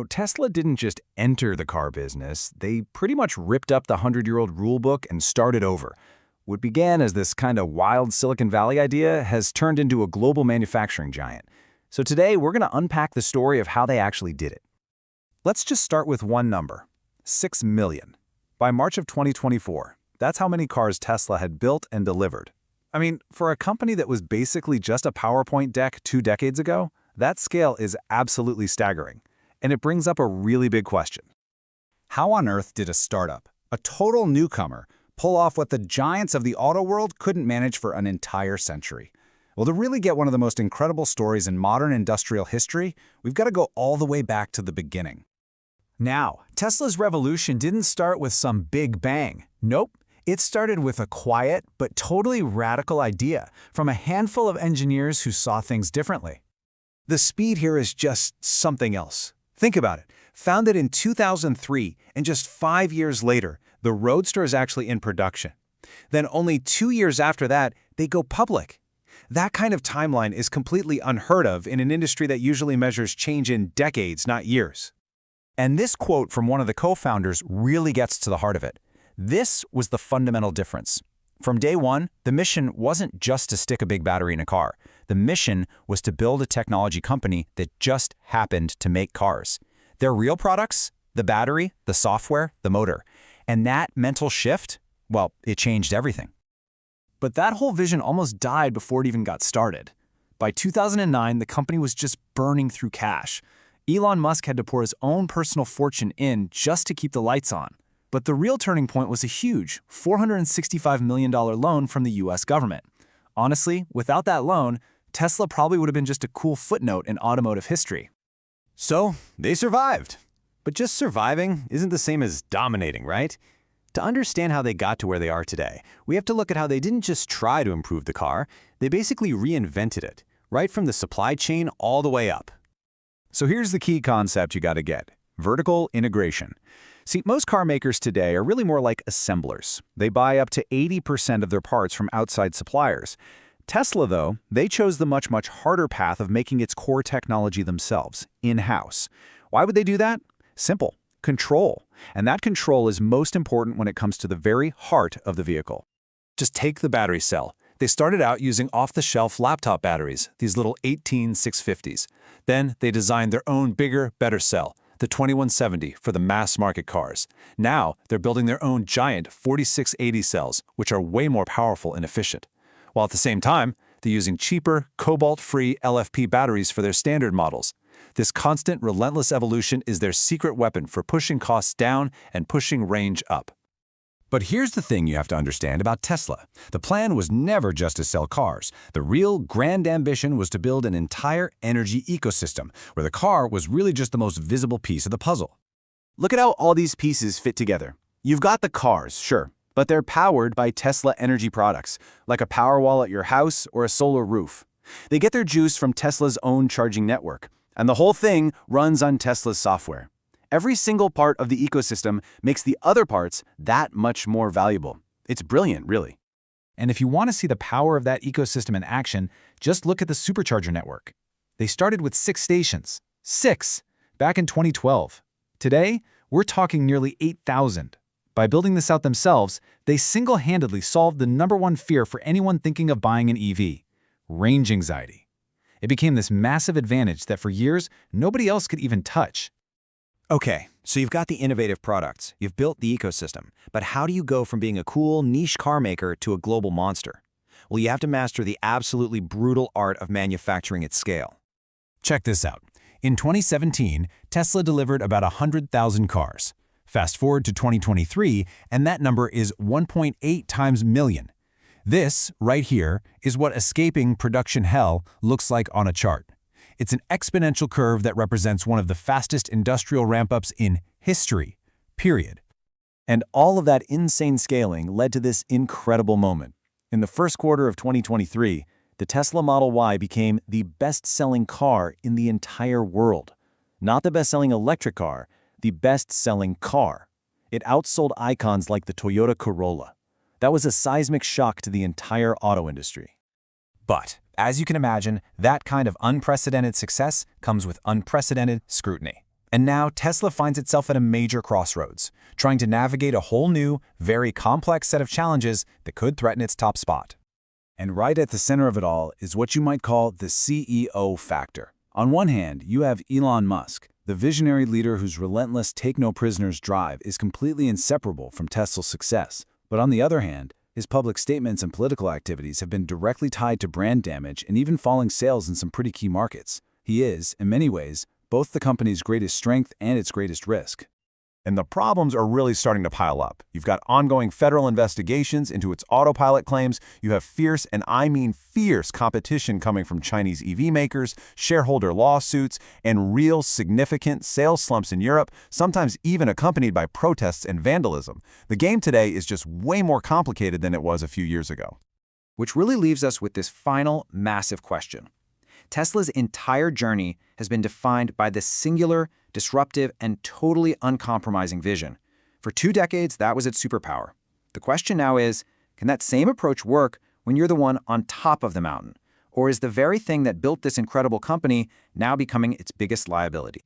Tesla didn't just enter the car business, they pretty much ripped up the 100-year-old rulebook and started over. What began as this kind of wild Silicon Valley idea has turned into a global manufacturing giant. So today, we're going to unpack the story of how they actually did it. Let's just start with one number, 6 million. By March of 2024, that's how many cars Tesla had built and delivered. I mean, for a company that was basically just a PowerPoint deck 2 decades ago, that scale is absolutely staggering. And it brings up a really big question. How on earth did a startup, a total newcomer, pull off what the giants of the auto world couldn't manage for an entire century? Well, to really get one of the most incredible stories in modern industrial history, we've got to go all the way back to the beginning. Now, Tesla's revolution didn't start with some big bang. Nope. It started with a quiet but totally radical idea from a handful of engineers who saw things differently. The speed here is just something else. Think about it. Founded in 2003, and just 5 years later, the Roadster is actually in production. Then only 2 years after that, they go public. That kind of timeline is completely unheard of in an industry that usually measures change in decades, not years. And this quote from one of the co-founders really gets to the heart of it. This was the fundamental difference. From day one, the mission wasn't just to stick a big battery in a car. The mission was to build a technology company that just happened to make cars. Their real products? The battery, the software, the motor. And that mental shift, well, it changed everything. But that whole vision almost died before it even got started. By 2009, the company was just burning through cash. Elon Musk had to pour his own personal fortune in just to keep the lights on. But the real turning point was a huge $465 million loan from the US government. Honestly, without that loan, Tesla probably would have been just a cool footnote in automotive history. So, they survived. But just surviving isn't the same as dominating, right? To understand how they got to where they are today, we have to look at how they didn't just try to improve the car, they basically reinvented it, right from the supply chain all the way up. So here's the key concept you got to get: vertical integration. See, most car makers today are really more like assemblers. They buy up to 80% of their parts from outside suppliers. Tesla, though, they chose the much harder path of making its core technology themselves, in-house. Why would they do that? Simple. Control. And that control is most important when it comes to the very heart of the vehicle. Just take the battery cell. They started out using off-the-shelf laptop batteries, these little 18650s. Then they designed their own bigger, better cell, the 2170 for the mass market cars. Now they're building their own giant 4680 cells, which are way more powerful and efficient. While at the same time, they're using cheaper, cobalt-free LFP batteries for their standard models. This constant, relentless evolution is their secret weapon for pushing costs down and pushing range up. But here's the thing you have to understand about Tesla. The plan was never just to sell cars. The real grand ambition was to build an entire energy ecosystem, where the car was really just the most visible piece of the puzzle. Look at how all these pieces fit together. You've got the cars, sure, but they're powered by Tesla energy products, like a Powerwall at your house or a solar roof. They get their juice from Tesla's own charging network, and the whole thing runs on Tesla's software. Every single part of the ecosystem makes the other parts that much more valuable. It's brilliant, really. And if you want to see the power of that ecosystem in action, just look at the supercharger network. They started with 6 stations. 6! Back in 2012. Today, we're talking nearly 8,000. By building this out themselves, they single-handedly solved the #1 fear for anyone thinking of buying an EV: range anxiety. It became this massive advantage that for years, nobody else could even touch. Okay, so you've got the innovative products, you've built the ecosystem, but how do you go from being a cool, niche car maker to a global monster? Well, you have to master the absolutely brutal art of manufacturing at scale. Check this out. In 2017, Tesla delivered about 100,000 cars. Fast forward to 2023, and that number is 1.8 times million. This, right here, is what escaping production hell looks like on a chart. It's an exponential curve that represents one of the fastest industrial ramp-ups in history, period. And all of that insane scaling led to this incredible moment. In the first quarter of 2023, the Tesla Model Y became the best-selling car in the entire world. Not the best-selling electric car, the best-selling car. It outsold icons like the Toyota Corolla. That was a seismic shock to the entire auto industry. But, as you can imagine, that kind of unprecedented success comes with unprecedented scrutiny. And now Tesla finds itself at a major crossroads, trying to navigate a whole new, very complex set of challenges that could threaten its top spot. And right at the center of it all is what you might call the CEO factor. On one hand, you have Elon Musk, the visionary leader whose relentless take-no-prisoners drive is completely inseparable from Tesla's success. But on the other hand, his public statements and political activities have been directly tied to brand damage and even falling sales in some pretty key markets. He is, in many ways, both the company's greatest strength and its greatest risk. And the problems are really starting to pile up. You've got ongoing federal investigations into its autopilot claims. You have fierce, and I mean fierce, competition coming from Chinese EV makers, shareholder lawsuits, and real significant sales slumps in Europe, sometimes even accompanied by protests and vandalism. The game today is just way more complicated than it was a few years ago. Which really leaves us with this final, massive question. Tesla's entire journey has been defined by this singular, disruptive, and totally uncompromising vision. For 2 decades, that was its superpower. The question now is, can that same approach work when you're the one on top of the mountain? Or is the very thing that built this incredible company now becoming its biggest liability?